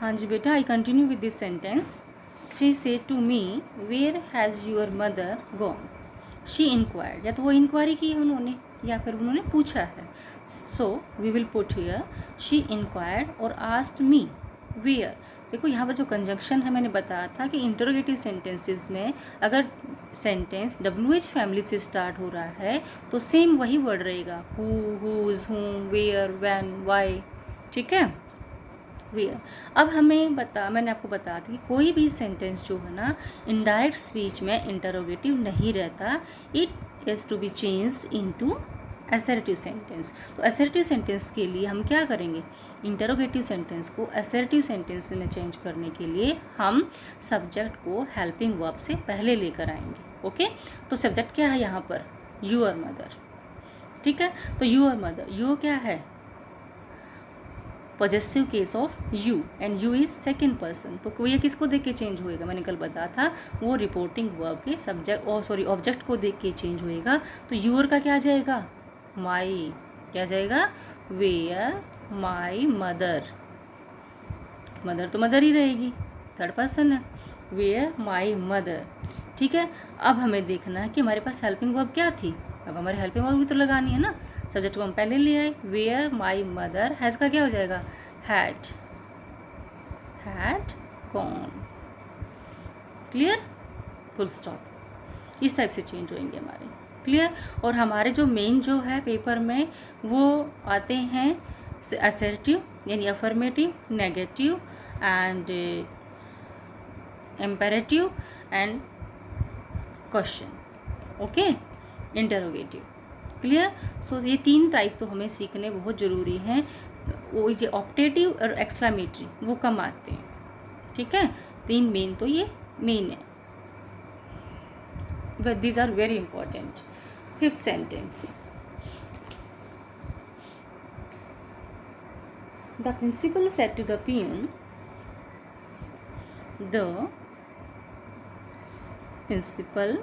हाँ जी बेटा, I continue with this sentence. She said to me, where has your mother gone. She inquired, या तो वो इंक्वायरी की है उन्होंने या फिर उन्होंने पूछा है. So we will put here she inquired और आस्क्ड मी वेयर. देखो यहाँ पर जो कंजंक्शन है मैंने बताया था कि इंटरोगेटिव सेंटेंसेस में अगर सेंटेंस WH फैमिली से स्टार्ट हो रहा है तो सेम वही वर्ड रहेगा, who, whose, whom, where, when, why. ठीक है, वेयर. अब मैंने आपको बताया था कि कोई भी सेंटेंस जो है ना इनडायरेक्ट स्पीच में इंटरोगेटिव नहीं रहता. It is to be changed into assertive sentence. तो असर्टिव सेंटेंस के लिए हम क्या करेंगे, इंटरोगेटिव सेंटेंस को असर्टिव सेंटेंस में चेंज करने के लिए हम सब्जेक्ट को हेल्पिंग वर्ब से पहले लेकर आएंगे. ओके, तो सब्जेक्ट क्या है यहाँ पर, यूअर मदर. ठीक है, तो यूअर मदर, यू क्या है, possessive case of you and you is second person. तो ये किसको देख के चेंज होएगा, मैंने कल बताया था वो रिपोर्टिंग वर्ब के ऑब्जेक्ट को देख के चेंज होएगा. तो यूअर का क्या आ जाएगा, माई. क्या जाएगा, वेयर माई मदर. मदर तो मदर ही रहेगी, थर्ड पर्सन है, वेयर माई मदर. ठीक है, अब हमें देखना है कि हमारे पास हेल्पिंग वर्ब क्या थी. अब हमारे हेल्पिंग वर्ब भी तो लगानी है ना. सब्जेक्ट को हम पहले ले आए, वेयर माई मदर. हैज़ का क्या हो जाएगा, had. Had gone. Clear, full stop. इस टाइप से चेंज होंगे हमारे. क्लियर. और हमारे जो मेन जो है पेपर में वो आते हैं असर्टिव यानी affirmative, negative and imperative and question. Okay, interrogative. Clear. So ये 3 टाइप तो हमें सीखने बहुत ज़रूरी हैं. वो ये ऑप्टेटिव और एक्सक्लामेटरी वो कम आते हैं. ठीक है, 3 मेन तो ये मेन है, but these are very important. 5th sentence. The principal said to the peon, the principal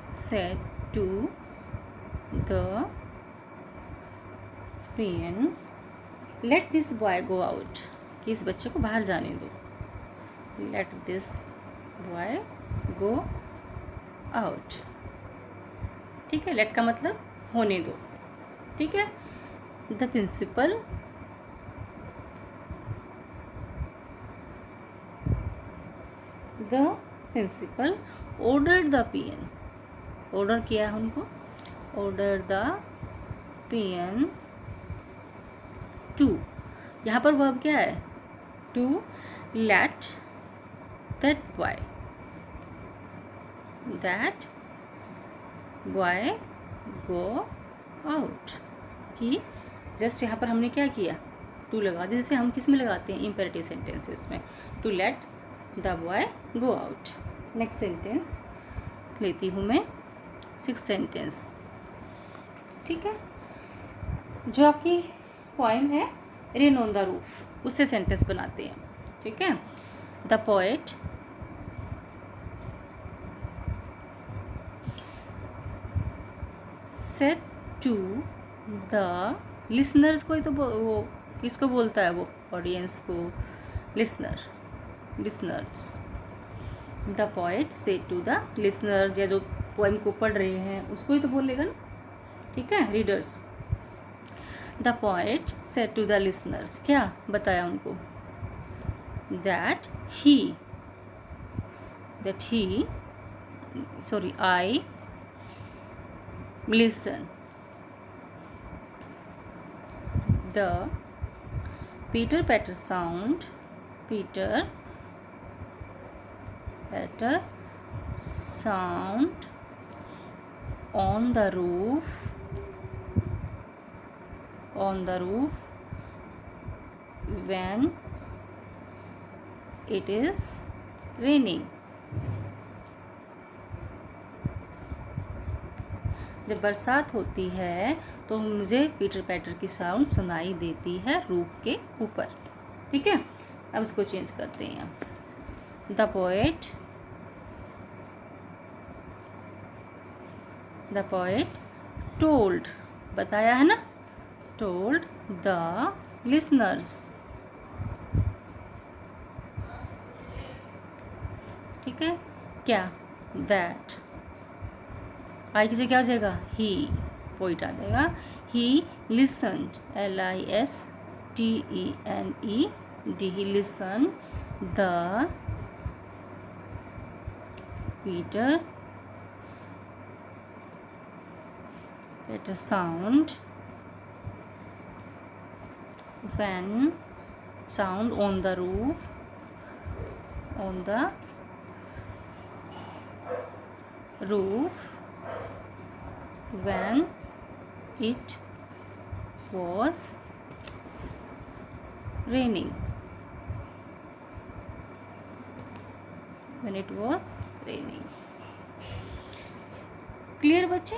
said to the peon, let this boy go out. कि इस बच्चे को बाहर जाने दो. Let this boy go out. ठीक है, let का मतलब होने दो. ठीक है, the principal ordered the peon. Order किया है उनको, ordered the peon to. यहाँ पर वर्ब क्या है, to let that boy go out. कि जस्ट यहाँ पर हमने क्या किया, टू लगा दिया, जिसे हम किस में लगाते हैं, इम्पेरेटिव सेंटेंसेस में. To let the boy go out. Next sentence लेती हूँ मैं, 6th सेंटेंस. ठीक है, जो आपकी पोएम है रेन ऑन द रूफ, उससे सेंटेंस बनाते हैं. ठीक है, the poet said to the listeners. कोई तो वो किसको बोलता है, वो ऑडियंस को, listeners. The poet said to the listeners, या जो पोएम को पढ़ रहे हैं उसको ही तो बोलेगा ना. ठीक है, readers. The poet said to the listeners, क्या बताया उनको, that he I listen. The Peter Patter sound on the roof when it is raining. जब बरसात होती है तो मुझे पीटर पैटर की साउंड सुनाई देती है रूफ के ऊपर. ठीक है, अब इसको चेंज करते हैं. द पोएट टोल्ड, बताया है ना, told the listeners. ठीक है, क्या? That. आई की जगह क्या हो जाएगा? he. पोइट आ जाएगा. he listened, listened, he listened the Peter sound when sound on the roof when it was raining. Clear बच्चे?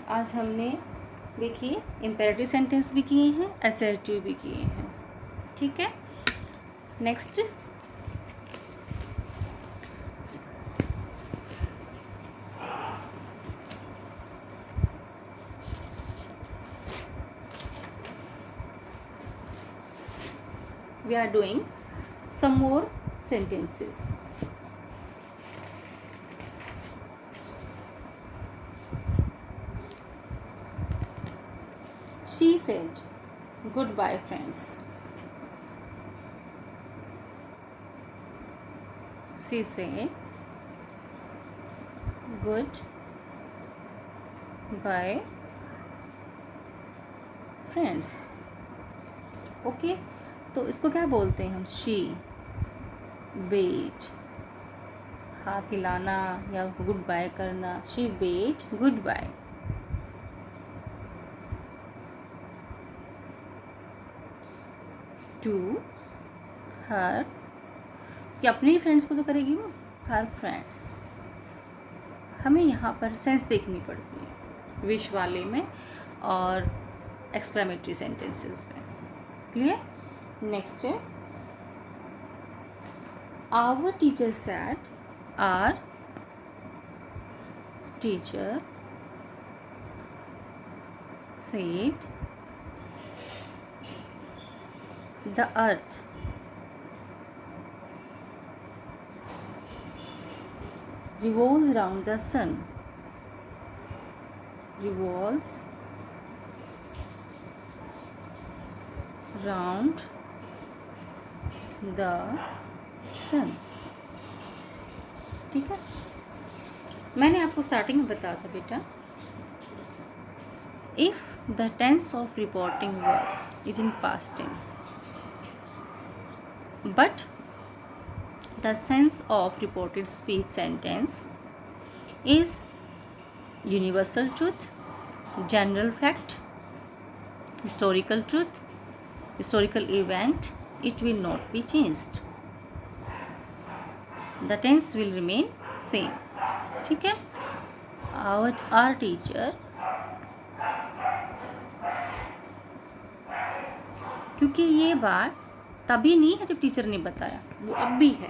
आज हमने देखिए इम्पेरेटिव सेंटेंस भी किए हैं, असर्टिव भी किए हैं. ठीक है, next we are doing some more sentences. She said, "Goodbye, friends." She said, "Goodbye, friends." Okay, तो इसको क्या बोलते हैं हम? शी बेड, हाथ हिलाना या उनको गुड बाय करना. She bade good bye. To her, कि अपने फ्रेंड्स को तो करेगी वो, हर फ्रेंड्स. हमें यहाँ पर सेंस देखनी पड़ती है विश वाले में और एक्सक्लेमेटरी सेंटेंसेस में. क्लियर? नेक्स्ट है our teacher said, our teacher said the earth revolves around the sun. Revolves round the sun. ठीक है, मैंने आपको स्टार्टिंग में बताया था बेटा, if the tense of reporting verb is in past tense but the sense of reported speech sentence is universal truth, general fact, historical truth, historical event, it will not be changed. The tense will remain same. ठीक है, our teacher, क्योंकि ये बात तभी नहीं है जब teacher ने बताया, वो अब भी है.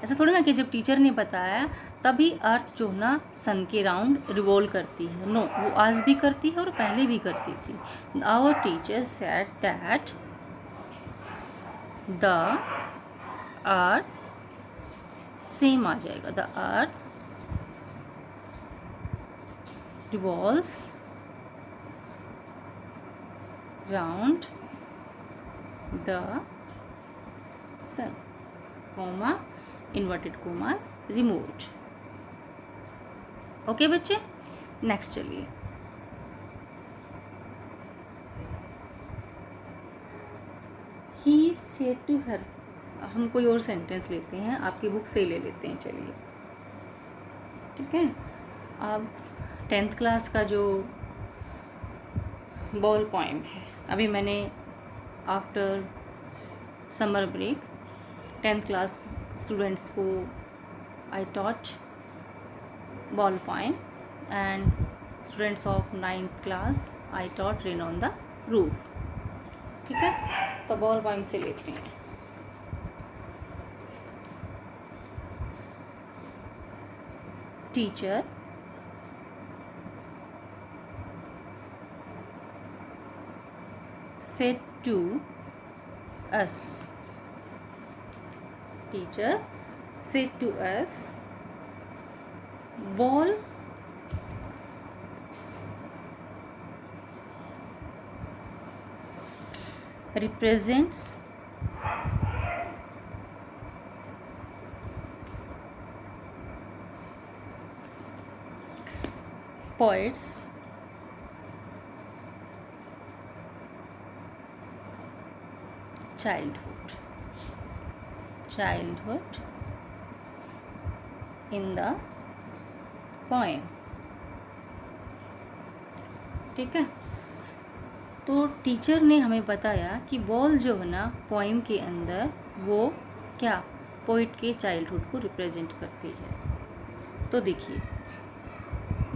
ऐसा थोड़ी ना कि जब टीचर ने बताया तभी अर्थ जो ना सन के राउंड रिवॉल्व करती है. नो, वो आज भी करती है और पहले भी करती थी. Our teacher said that the earth, same आ जाएगा, the earth revolves round the sun, comma, inverted commas removed. Okay बच्चे, नेक्स्ट चलिए. ही सेड टू हर, हम कोई और सेंटेंस लेते हैं, आपकी बुक से ही ले लेते हैं. चलिए, ठीक है. अब 10th क्लास का जो बॉल पोएम है, अभी मैंने after summer break 10th class students को I taught ball poem and students of 9th class I taught rain on the roof. ठीक है, तो बॉल पोएम से लेते हैं. Teacher said to us. Teacher said to us, ball represents poets childhood in the poem. ठीक है, तो teacher ने हमें बताया कि बॉल जो है ना पोइम के अंदर वो क्या पोइट के चाइल्डहुड को रिप्रेजेंट करती है। तो देखिए,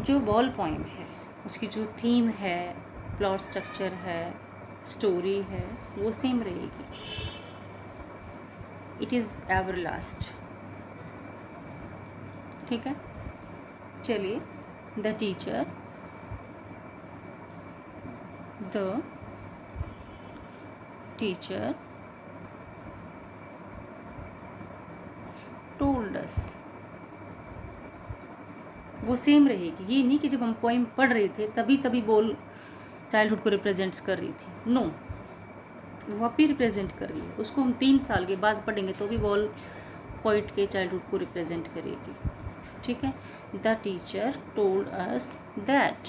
जो बॉल पोइम है उसकी जो थीम है, प्लॉट स्ट्रक्चर है, स्टोरी है, वो सेम रहेगी। It is ever last. ठीक है, चलिए, द टीचर told us, वो सेम रहेगी। ये नहीं कि जब हम पोइम पढ़ रहे थे तभी बॉल चाइल्डहुड को रिप्रेजेंट्स कर रही थी। नो, वो अभी रिप्रेजेंट कर रही है। उसको हम 3 साल के बाद पढ़ेंगे तो भी बॉल पोइट के चाइल्डहुड को रिप्रेजेंट करेगी। ठीक है, the teacher told us that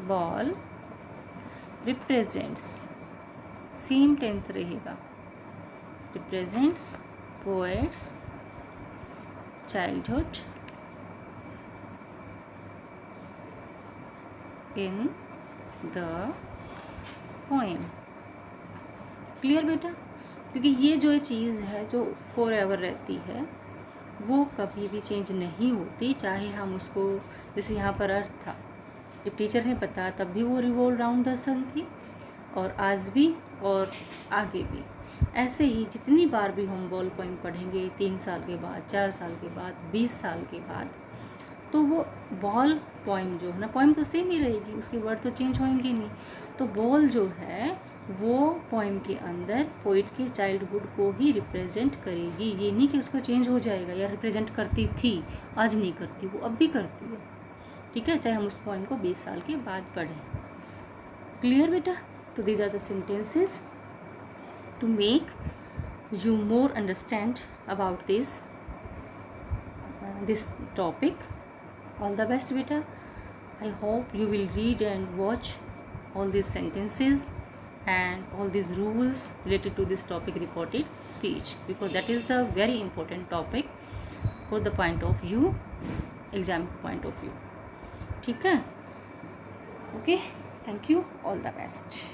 ball represents, same tense रहेगा, represents poet's childhood in the poem. Clear बेटा? क्योंकि ये जो चीज़ है जो फॉर एवर रहती है वो कभी भी चेंज नहीं होती, चाहे हम उसको, जैसे यहाँ पर अर्थ था, जब टीचर ने बताया तब भी वो रिवॉल्व राउंड द सन थी, और आज भी और आगे भी। ऐसे ही जितनी बार भी हम बॉल पोइम पढ़ेंगे 3 साल के बाद, 4 साल के बाद, 20 साल के बाद, तो वो बॉल पोइम जो है ना, पोइम तो सेम ही रहेगी, उसके वर्ड तो चेंज होंगे नहीं। तो बॉल जो है वो पोइम के अंदर पोइट के चाइल्डहुड को ही रिप्रेजेंट करेगी। ये नहीं कि उसका चेंज हो जाएगा, या रिप्रेजेंट करती थी आज नहीं करती, वो अब भी करती है। ठीक है, चाहे हम उस पोइम को 20 साल के बाद पढ़ें। क्लियर बेटा? तो these are the sentences to make you more understand about this topic. All the best beta. I hope you will read and watch all these sentences and all these rules related to this topic, reported speech, because that is the very important topic for the point of view, exam point of view. ठीक है, okay, thank you, all the best.